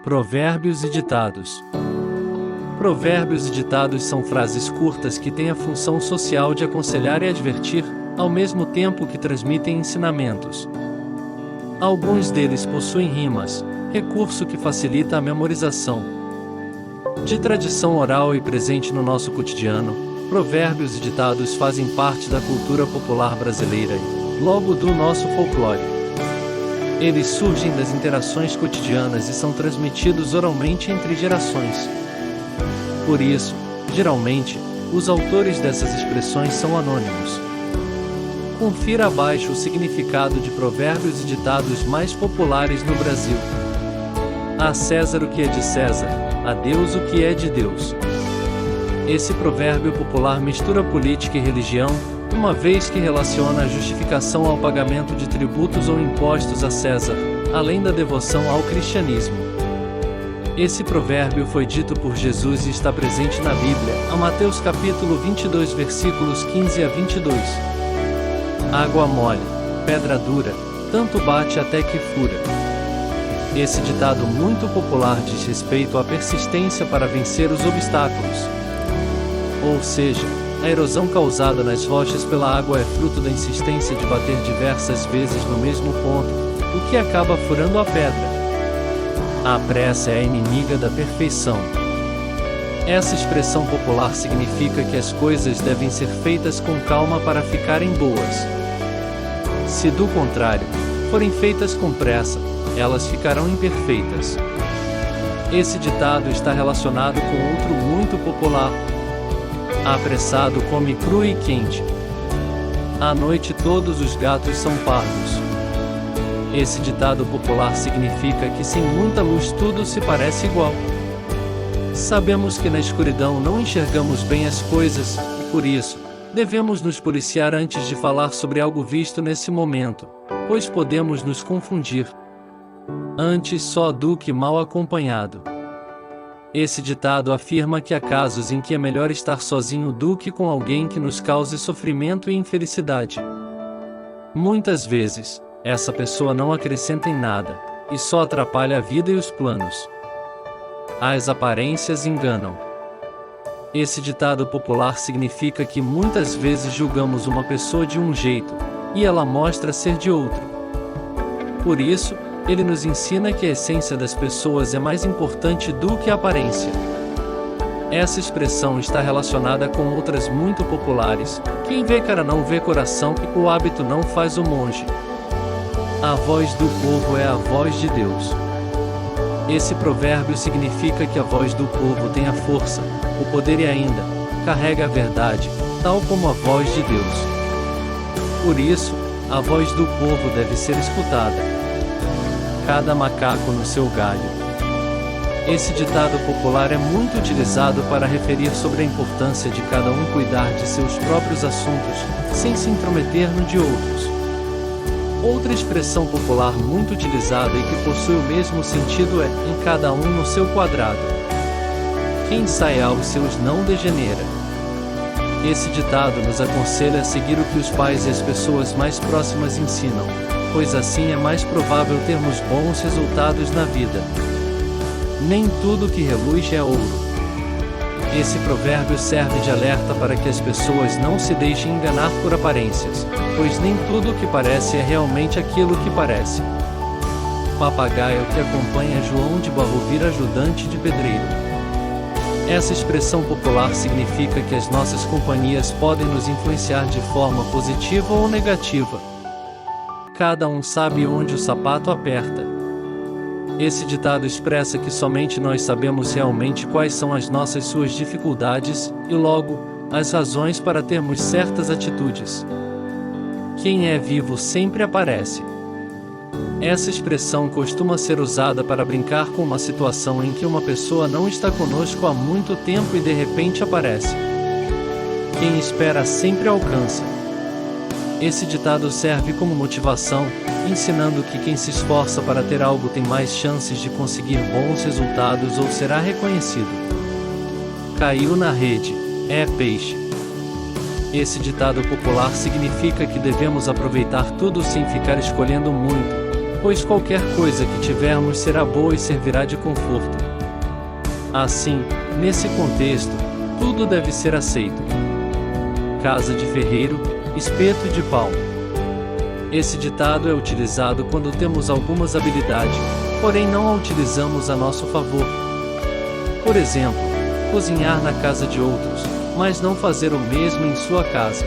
Provérbios e ditados. Provérbios e ditados são frases curtas que têm a função social de aconselhar e advertir, ao mesmo tempo que transmitem ensinamentos. Alguns deles possuem rimas, recurso que facilita a memorização. De tradição oral e presente no nosso cotidiano, provérbios e ditados fazem parte da cultura popular brasileira e, logo, do nosso folclore. Eles surgem das interações cotidianas e são transmitidos oralmente entre gerações. Por isso, geralmente, os autores dessas expressões são anônimos. Confira abaixo o significado de provérbios e ditados mais populares no Brasil. A César o que é de César, a Deus o que é de Deus. Esse provérbio popular mistura política e religião, uma vez que relaciona a justificação ao pagamento de tributos ou impostos a César, além da devoção ao cristianismo. Esse provérbio foi dito por Jesus e está presente na Bíblia, a Mateus capítulo 22 versículos 15 a 22. Água mole, pedra dura, tanto bate até que fura. Esse ditado muito popular diz respeito à persistência para vencer os obstáculos. Ou seja, a erosão causada nas rochas pela água é fruto da insistência de bater diversas vezes no mesmo ponto, o que acaba furando a pedra. A pressa é a inimiga da perfeição. Essa expressão popular significa que as coisas devem ser feitas com calma para ficarem boas. Se do contrário, forem feitas com pressa, elas ficarão imperfeitas. Esse ditado está relacionado com outro muito popular. Apressado come cru e quente. À noite todos os gatos são pardos. Esse ditado popular significa que sem muita luz tudo se parece igual. Sabemos que na escuridão não enxergamos bem as coisas, e por isso, devemos nos policiar antes de falar sobre algo visto nesse momento, pois podemos nos confundir. Antes só do que mal acompanhado. Esse ditado afirma que há casos em que é melhor estar sozinho do que com alguém que nos cause sofrimento e infelicidade. Muitas vezes, essa pessoa não acrescenta em nada, e só atrapalha a vida e os planos. As aparências enganam. Esse ditado popular significa que muitas vezes julgamos uma pessoa de um jeito, e ela mostra ser de outro. Por isso, ele nos ensina que a essência das pessoas é mais importante do que a aparência. Essa expressão está relacionada com outras muito populares: quem vê cara não vê coração, e o hábito não faz o monge. A voz do povo é a voz de Deus. Esse provérbio significa que a voz do povo tem a força, o poder e ainda carrega a verdade, tal como a voz de Deus. Por isso, a voz do povo deve ser escutada. Cada macaco no seu galho. Esse ditado popular é muito utilizado para referir sobre a importância de cada um cuidar de seus próprios assuntos, sem se intrometer no de outros. Outra expressão popular muito utilizada e que possui o mesmo sentido é, em cada um no seu quadrado. Quem sai aos seus não degenera. Esse ditado nos aconselha a seguir o que os pais e as pessoas mais próximas ensinam, pois assim é mais provável termos bons resultados na vida. Nem tudo que reluz é ouro. Esse provérbio serve de alerta para que as pessoas não se deixem enganar por aparências, pois nem tudo o que parece é realmente aquilo que parece. Papagaio que acompanha João de Barrovir, ajudante de pedreiro. Essa expressão popular significa que as nossas companhias podem nos influenciar de forma positiva ou negativa. Cada um sabe onde o sapato aperta. Esse ditado expressa que somente nós sabemos realmente quais são as suas dificuldades, e logo, as razões para termos certas atitudes. Quem é vivo sempre aparece. Essa expressão costuma ser usada para brincar com uma situação em que uma pessoa não está conosco há muito tempo e de repente aparece. Quem espera sempre alcança. Esse ditado serve como motivação, ensinando que quem se esforça para ter algo tem mais chances de conseguir bons resultados ou será reconhecido. Caiu na rede, é peixe. Esse ditado popular significa que devemos aproveitar tudo sem ficar escolhendo muito, pois qualquer coisa que tivermos será boa e servirá de conforto. Assim, nesse contexto, tudo deve ser aceito. Casa de ferreiro, espeto de pau. Esse ditado é utilizado quando temos algumas habilidades, porém não a utilizamos a nosso favor. Por exemplo, cozinhar na casa de outros, mas não fazer o mesmo em sua casa.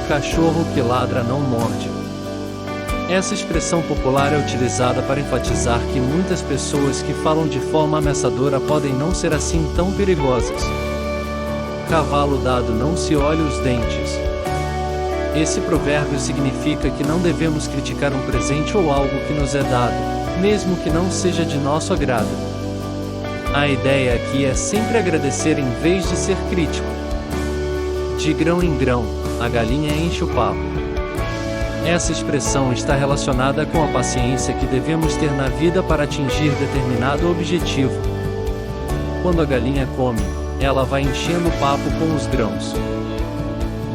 Cachorro que ladra não morde. Essa expressão popular é utilizada para enfatizar que muitas pessoas que falam de forma ameaçadora podem não ser assim tão perigosas. Cavalo dado não se olha os dentes. Esse provérbio significa que não devemos criticar um presente ou algo que nos é dado, mesmo que não seja de nosso agrado. A ideia aqui é sempre agradecer em vez de ser crítico. De grão em grão, a galinha enche o papo. Essa expressão está relacionada com a paciência que devemos ter na vida para atingir determinado objetivo. Quando a galinha come, ela vai enchendo o papo com os grãos.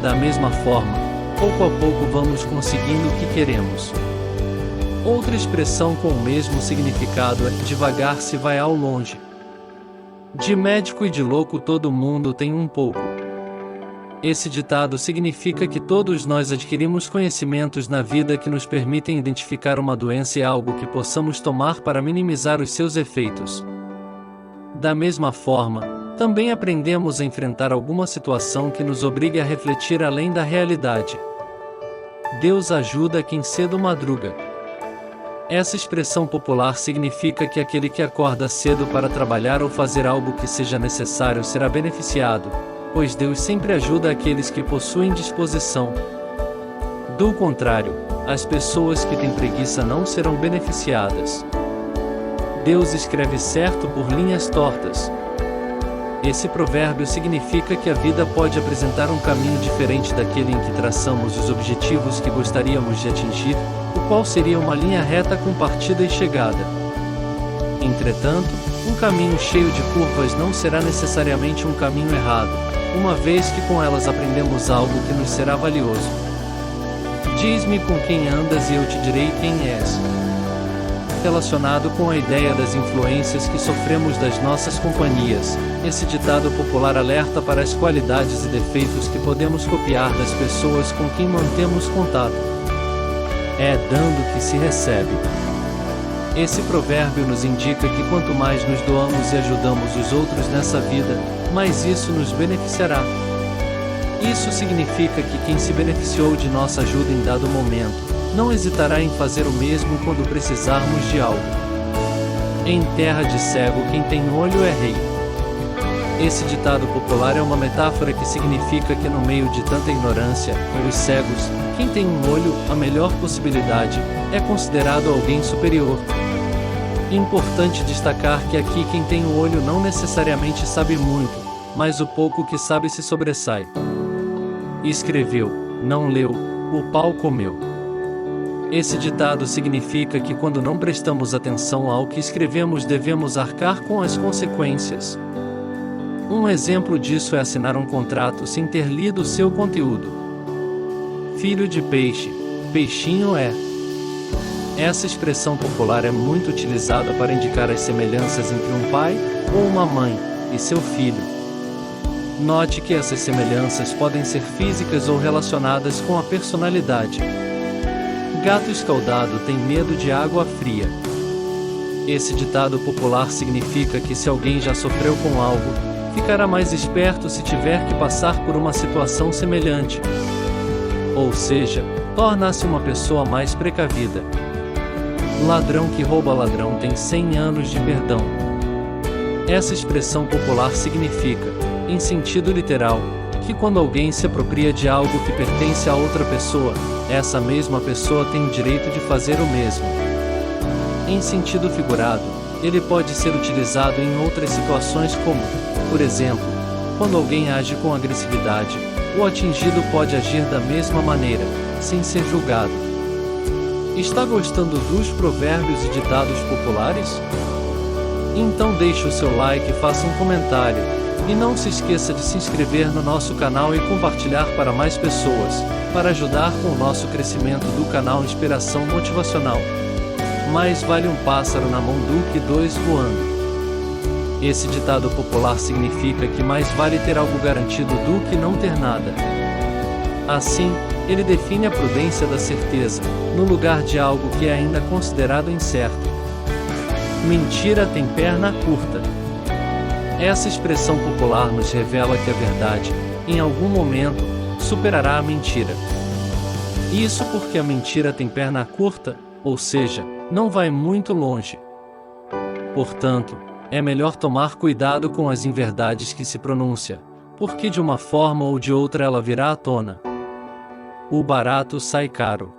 Da mesma forma, pouco a pouco vamos conseguindo o que queremos. Outra expressão com o mesmo significado é devagar se vai ao longe. De médico e de louco todo mundo tem um pouco. Esse ditado significa que todos nós adquirimos conhecimentos na vida que nos permitem identificar uma doença e algo que possamos tomar para minimizar os seus efeitos. Da mesma forma, também aprendemos a enfrentar alguma situação que nos obrigue a refletir além da realidade. Deus ajuda quem cedo madruga. Essa expressão popular significa que aquele que acorda cedo para trabalhar ou fazer algo que seja necessário será beneficiado, pois Deus sempre ajuda aqueles que possuem disposição. Do contrário, as pessoas que têm preguiça não serão beneficiadas. Deus escreve certo por linhas tortas. Esse provérbio significa que a vida pode apresentar um caminho diferente daquele em que traçamos os objetivos que gostaríamos de atingir, o qual seria uma linha reta com partida e chegada. Entretanto, um caminho cheio de curvas não será necessariamente um caminho errado, uma vez que com elas aprendemos algo que nos será valioso. Diz-me com quem andas e eu te direi quem és. Relacionado com a ideia das influências que sofremos das nossas companhias, esse ditado popular alerta para as qualidades e defeitos que podemos copiar das pessoas com quem mantemos contato. É dando que se recebe. Esse provérbio nos indica que quanto mais nos doamos e ajudamos os outros nessa vida, mais isso nos beneficiará. Isso significa que quem se beneficiou de nossa ajuda em dado momento, não hesitará em fazer o mesmo quando precisarmos de algo. Em terra de cego quem tem olho é rei. Esse ditado popular é uma metáfora que significa que no meio de tanta ignorância, os cegos, quem tem um olho, a melhor possibilidade, é considerado alguém superior. Importante destacar que aqui quem tem o olho não necessariamente sabe muito, mas o pouco que sabe se sobressai. Escreveu, não leu, o pau comeu. Esse ditado significa que quando não prestamos atenção ao que escrevemos devemos arcar com as consequências. Um exemplo disso é assinar um contrato sem ter lido seu conteúdo. Filho de peixe, peixinho é. Essa expressão popular é muito utilizada para indicar as semelhanças entre um pai, ou uma mãe, e seu filho. Note que essas semelhanças podem ser físicas ou relacionadas com a personalidade. Gato escaldado tem medo de água fria. Esse ditado popular significa que se alguém já sofreu com algo, ficará mais esperto se tiver que passar por uma situação semelhante. Ou seja, torna-se uma pessoa mais precavida. Ladrão que rouba ladrão tem 100 anos de perdão. Essa expressão popular significa, em sentido literal, que quando alguém se apropria de algo que pertence a outra pessoa, essa mesma pessoa tem o direito de fazer o mesmo. Em sentido figurado, ele pode ser utilizado em outras situações como, por exemplo, quando alguém age com agressividade, o atingido pode agir da mesma maneira, sem ser julgado. Está gostando dos provérbios e ditados populares? Então deixe o seu like e faça um comentário. E não se esqueça de se inscrever no nosso canal e compartilhar para mais pessoas, para ajudar com o nosso crescimento do canal Inspiração Motivacional. mais vale um pássaro na mão do que dois voando. Esse ditado popular significa que mais vale ter algo garantido do que não ter nada. Assim, ele define a prudência da certeza, no lugar de algo que é ainda considerado incerto. Mentira tem perna curta. Essa expressão popular nos revela que a verdade, em algum momento, superará a mentira. Isso porque a mentira tem perna curta, ou seja, não vai muito longe. Portanto, é melhor tomar cuidado com as inverdades que se pronuncia, porque de uma forma ou de outra ela virá à tona. O barato sai caro.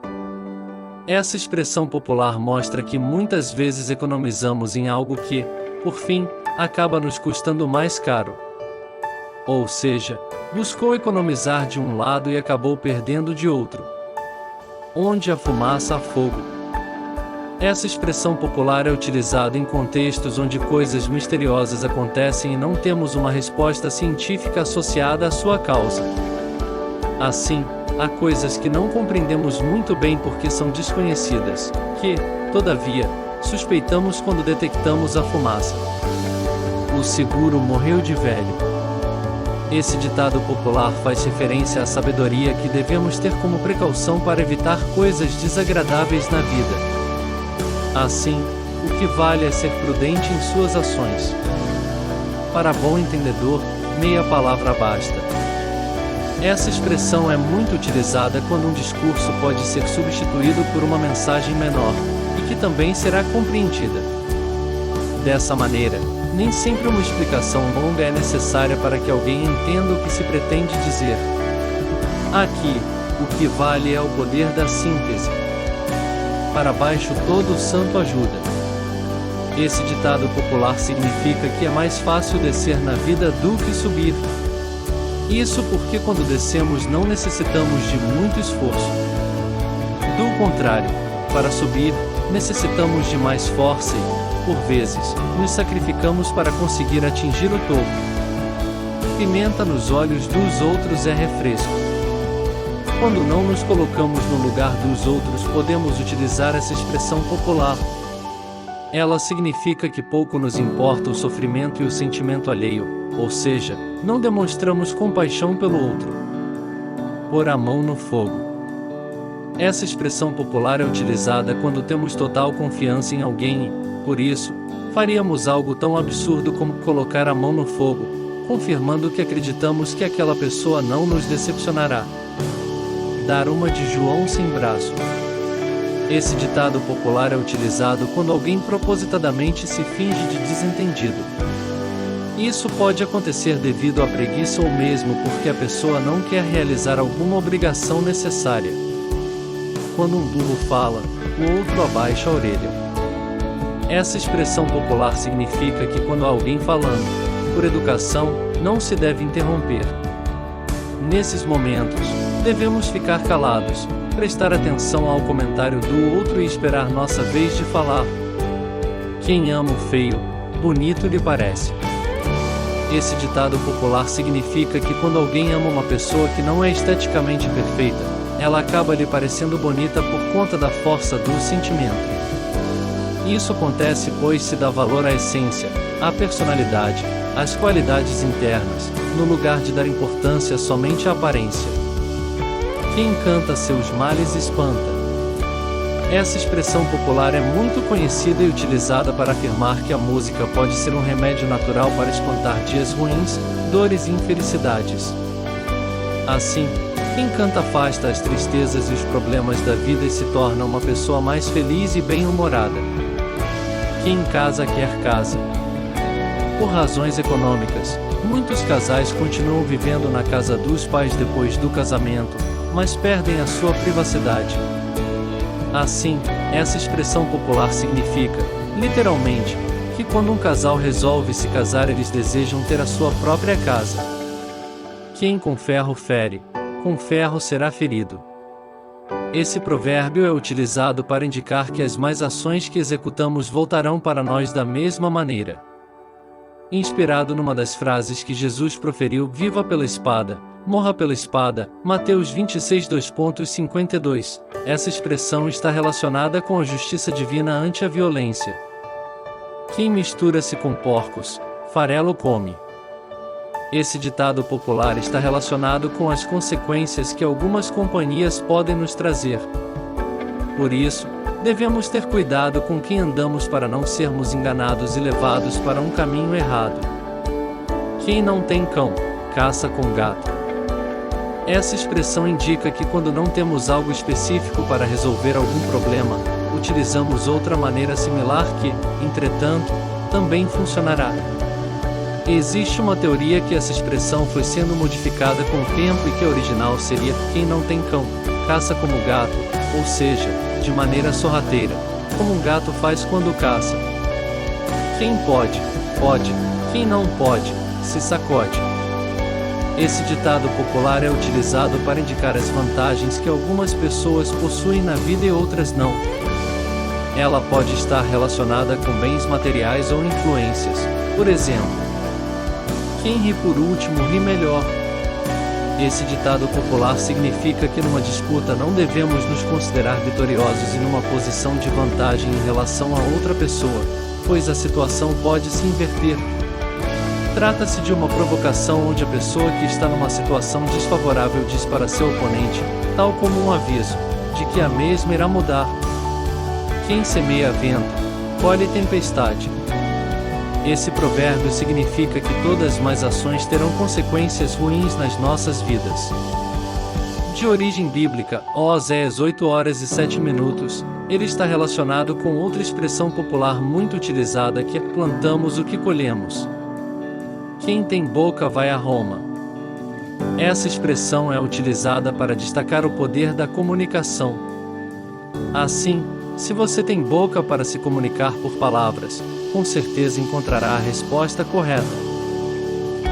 Essa expressão popular mostra que muitas vezes economizamos em algo que, por fim, acaba nos custando mais caro. Ou seja, buscou economizar de um lado e acabou perdendo de outro. Onde há fumaça há fogo. Essa expressão popular é utilizada em contextos onde coisas misteriosas acontecem e não temos uma resposta científica associada à sua causa. Assim, há coisas que não compreendemos muito bem porque são desconhecidas, que, todavia, suspeitamos quando detectamos a fumaça. O seguro morreu de velho. Esse ditado popular faz referência à sabedoria que devemos ter como precaução para evitar coisas desagradáveis na vida. Assim, o que vale é ser prudente em suas ações. Para bom entendedor, meia palavra basta. Essa expressão é muito utilizada quando um discurso pode ser substituído por uma mensagem menor, e que também será compreendida. Dessa maneira, nem sempre uma explicação longa é necessária para que alguém entenda o que se pretende dizer. Aqui, o que vale é o poder da síntese. Para baixo todo santo ajuda. Esse ditado popular significa que é mais fácil descer na vida do que subir. Isso porque quando descemos não necessitamos de muito esforço. Do contrário, para subir, necessitamos de mais força e, por vezes, nos sacrificamos para conseguir atingir o topo. Pimenta nos olhos dos outros é refresco. Quando não nos colocamos no lugar dos outros, podemos utilizar essa expressão popular. Ela significa que pouco nos importa o sofrimento e o sentimento alheio, ou seja, não demonstramos compaixão pelo outro. Pôr a mão no fogo. Essa expressão popular é utilizada quando temos total confiança em alguém e, por isso, faríamos algo tão absurdo como colocar a mão no fogo, confirmando que acreditamos que aquela pessoa não nos decepcionará. Dar uma de João sem braço. Esse ditado popular é utilizado quando alguém propositadamente se finge de desentendido. Isso pode acontecer devido à preguiça ou mesmo porque a pessoa não quer realizar alguma obrigação necessária. Quando um burro fala, o outro abaixa a orelha. Essa expressão popular significa que quando há alguém falando, por educação, não se deve interromper. Nesses momentos, devemos ficar calados, prestar atenção ao comentário do outro e esperar nossa vez de falar. Quem ama o feio, bonito lhe parece. Esse ditado popular significa que quando alguém ama uma pessoa que não é esteticamente perfeita, ela acaba lhe parecendo bonita por conta da força do sentimento. Isso acontece pois se dá valor à essência, à personalidade, às qualidades internas, no lugar de dar importância somente à aparência. Quem encanta seus males espanta. Essa expressão popular é muito conhecida e utilizada para afirmar que a música pode ser um remédio natural para espantar dias ruins, dores e infelicidades. Assim, quem canta afasta as tristezas e os problemas da vida e se torna uma pessoa mais feliz e bem-humorada. Quem casa quer casa. Por razões econômicas, muitos casais continuam vivendo na casa dos pais depois do casamento, mas perdem a sua privacidade. Assim, essa expressão popular significa, literalmente, que quando um casal resolve se casar eles desejam ter a sua própria casa. Quem com ferro fere, com ferro será ferido. Esse provérbio é utilizado para indicar que as más ações que executamos voltarão para nós da mesma maneira. Inspirado numa das frases que Jesus proferiu: viva pela espada, morra pela espada, Mateus 26 2.52. Essa expressão está relacionada com a justiça divina ante a violência. Quem mistura-se com porcos, farelo come. Esse ditado popular está relacionado com as consequências que algumas companhias podem nos trazer. Por isso, devemos ter cuidado com quem andamos para não sermos enganados e levados para um caminho errado. Quem não tem cão, caça com gato. Essa expressão indica que quando não temos algo específico para resolver algum problema, utilizamos outra maneira similar que, entretanto, também funcionará. Existe uma teoria que essa expressão foi sendo modificada com o tempo e que a original seria quem não tem cão, caça como gato, ou seja, de maneira sorrateira, como um gato faz quando caça. Quem pode, pode, quem não pode, se sacode. Esse ditado popular é utilizado para indicar as vantagens que algumas pessoas possuem na vida e outras não. Ela pode estar relacionada com bens materiais ou influências. Por exemplo, quem ri por último ri melhor. Esse ditado popular significa que numa disputa não devemos nos considerar vitoriosos e numa posição de vantagem em relação a outra pessoa, pois a situação pode se inverter. Trata-se de uma provocação onde a pessoa que está numa situação desfavorável diz para seu oponente, tal como um aviso, de que a mesma irá mudar. Quem semeia vento, colhe tempestade. Esse provérbio significa que todas as más ações terão consequências ruins nas nossas vidas. De origem bíblica, Oséias 8h07, ele está relacionado com outra expressão popular muito utilizada que é plantamos o que colhemos. Quem tem boca vai a Roma. Essa expressão é utilizada para destacar o poder da comunicação. Assim, se você tem boca para se comunicar por palavras, com certeza encontrará a resposta correta.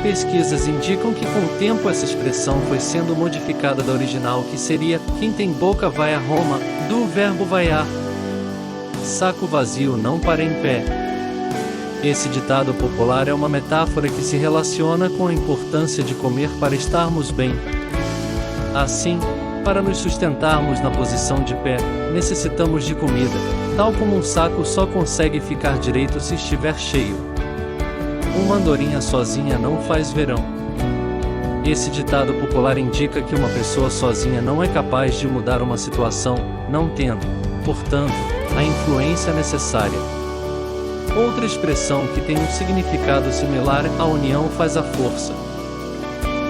Pesquisas indicam que com o tempo essa expressão foi sendo modificada da original que seria quem tem boca vai a Roma, do verbo vaiar. Saco vazio não para em pé. Esse ditado popular é uma metáfora que se relaciona com a importância de comer para estarmos bem. Assim, para nos sustentarmos na posição de pé, necessitamos de comida, tal como um saco só consegue ficar direito se estiver cheio. Uma andorinha sozinha não faz verão. Esse ditado popular indica que uma pessoa sozinha não é capaz de mudar uma situação, não tendo, portanto, a influência necessária. Outra expressão que tem um significado similar, a união faz a força.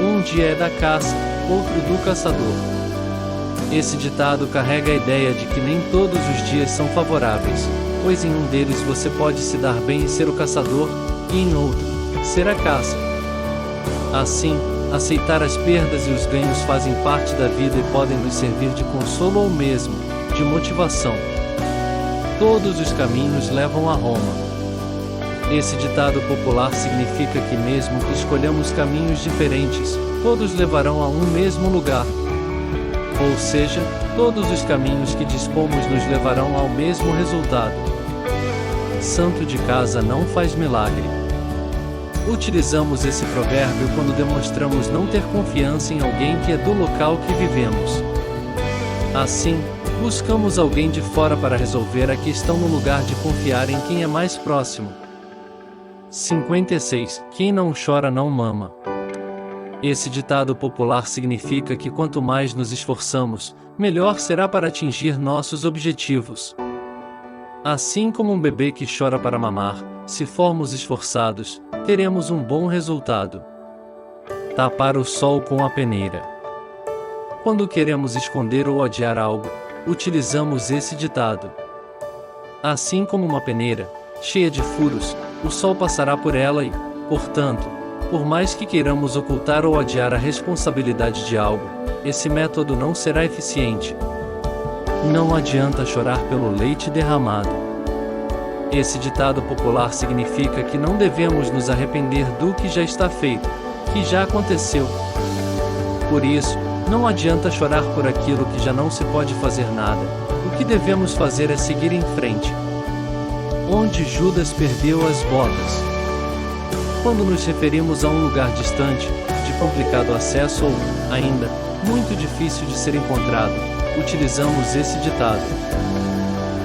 Um dia é da caça, outro do caçador. Esse ditado carrega a ideia de que nem todos os dias são favoráveis, pois em um deles você pode se dar bem e ser o caçador, e em outro, ser a caça. Assim, aceitar as perdas e os ganhos fazem parte da vida e podem nos servir de consolo ou mesmo, de motivação. Todos os caminhos levam a Roma. Esse ditado popular significa que mesmo que escolhamos caminhos diferentes, todos levarão a um mesmo lugar. Ou seja, todos os caminhos que dispomos nos levarão ao mesmo resultado. Santo de casa não faz milagre. Utilizamos esse provérbio quando demonstramos não ter confiança em alguém que é do local que vivemos. Assim, buscamos alguém de fora para resolver a questão no lugar de confiar em quem é mais próximo. 56. Quem não chora não mama. Esse ditado popular significa que quanto mais nos esforçamos, melhor será para atingir nossos objetivos. Assim como um bebê que chora para mamar, se formos esforçados, teremos um bom resultado. Tapar o sol com a peneira. Quando queremos esconder ou odiar algo, utilizamos esse ditado. Assim como uma peneira, cheia de furos, o sol passará por ela e, portanto, por mais que queiramos ocultar ou adiar a responsabilidade de algo, esse método não será eficiente. Não adianta chorar pelo leite derramado. Esse ditado popular significa que não devemos nos arrepender do que já está feito, que já aconteceu. Por isso, não adianta chorar por aquilo que já não se pode fazer nada. O que devemos fazer é seguir em frente. Onde Judas perdeu as botas. Quando nos referimos a um lugar distante, de complicado acesso ou, ainda, muito difícil de ser encontrado, utilizamos esse ditado.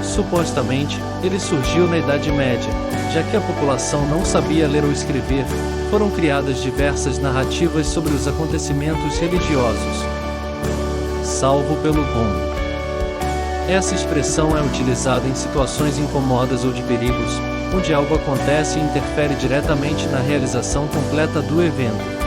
Supostamente, ele surgiu na Idade Média, já que a população não sabia ler ou escrever, foram criadas diversas narrativas sobre os acontecimentos religiosos. Salvo pelo bom. Essa expressão é utilizada em situações incômodas ou de perigos, onde algo acontece e interfere diretamente na realização completa do evento.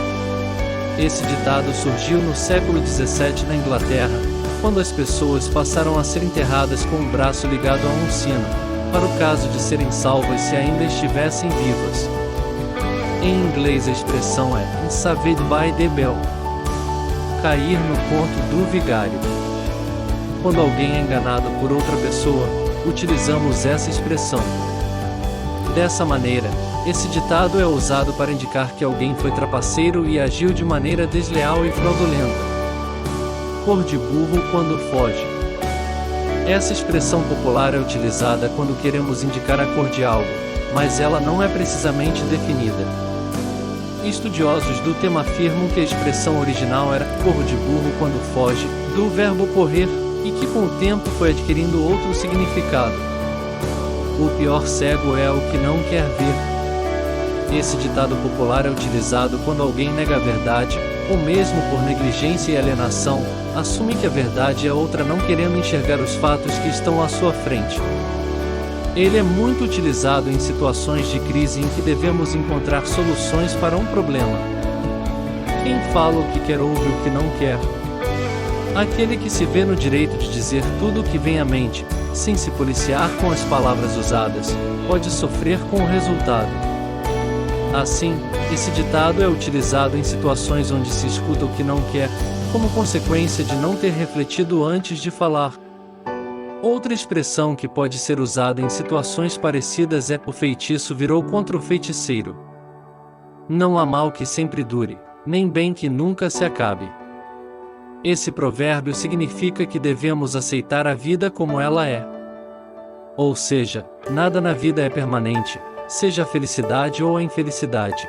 Esse ditado surgiu no século XVII na Inglaterra, quando as pessoas passaram a ser enterradas com o braço ligado a um sino, para o caso de serem salvas se ainda estivessem vivas. Em inglês a expressão é "saved by the bell", cair no conto do vigário. Quando alguém é enganado por outra pessoa, utilizamos essa expressão. Dessa maneira, esse ditado é usado para indicar que alguém foi trapaceiro e agiu de maneira desleal e fraudulenta. Cor de burro quando foge. Essa expressão popular é utilizada quando queremos indicar a cor de algo, mas ela não é precisamente definida. Estudiosos do tema afirmam que a expressão original era cor de burro quando foge, do verbo correr, e que com o tempo foi adquirindo outro significado. O pior cego é o que não quer ver. Esse ditado popular é utilizado quando alguém nega a verdade, ou mesmo por negligência e alienação, assume que a verdade é outra não querendo enxergar os fatos que estão à sua frente. Ele é muito utilizado em situações de crise em que devemos encontrar soluções para um problema. Quem fala o que quer ouve o que não quer. Aquele que se vê no direito de dizer tudo o que vem à mente, sem se policiar com as palavras usadas, pode sofrer com o resultado. Assim, esse ditado é utilizado em situações onde se escuta o que não quer, como consequência de não ter refletido antes de falar. Outra expressão que pode ser usada em situações parecidas é: o feitiço virou contra o feiticeiro. Não há mal que sempre dure, nem bem que nunca se acabe. Esse provérbio significa que devemos aceitar a vida como ela é. Ou seja, nada na vida é permanente, seja a felicidade ou a infelicidade.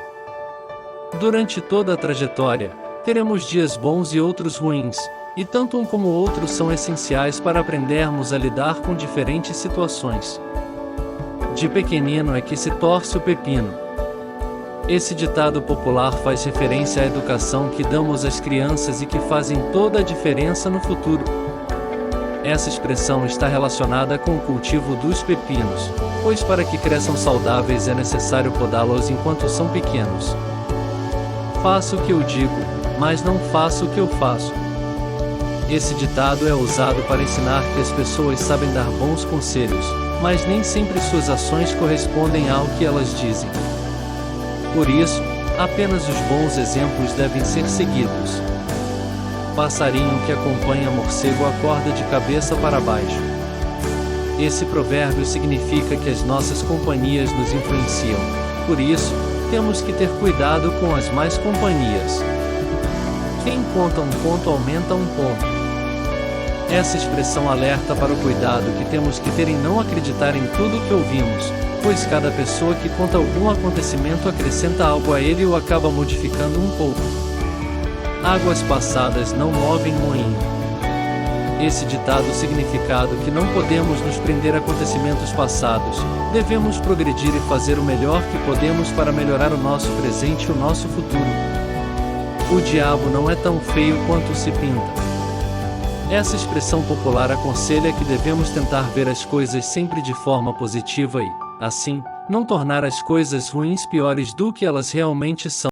Durante toda a trajetória, teremos dias bons e outros ruins, e tanto um como o outro são essenciais para aprendermos a lidar com diferentes situações. De pequenino é que se torce o pepino. Esse ditado popular faz referência à educação que damos às crianças e que fazem toda a diferença no futuro. Essa expressão está relacionada com o cultivo dos pepinos, pois para que cresçam saudáveis é necessário podá-los enquanto são pequenos. Faço o que eu digo, mas não faço o que eu faço. Esse ditado é usado para ensinar que as pessoas sabem dar bons conselhos, mas nem sempre suas ações correspondem ao que elas dizem. Por isso, apenas os bons exemplos devem ser seguidos. Passarinho que acompanha morcego acorda de cabeça para baixo. Esse provérbio significa que as nossas companhias nos influenciam, por isso, temos que ter cuidado com as más companhias. Quem conta um ponto aumenta um ponto. Essa expressão alerta para o cuidado que temos que ter em não acreditar em tudo que ouvimos, pois cada pessoa que conta algum acontecimento acrescenta algo a ele ou acaba modificando um pouco. Águas passadas não movem moinho. Esse ditado significado que não podemos nos prender a acontecimentos passados, devemos progredir e fazer o melhor que podemos para melhorar o nosso presente e o nosso futuro. O diabo não é tão feio quanto se pinta. Essa expressão popular aconselha que devemos tentar ver as coisas sempre de forma positiva e, assim, não tornar as coisas ruins piores do que elas realmente são.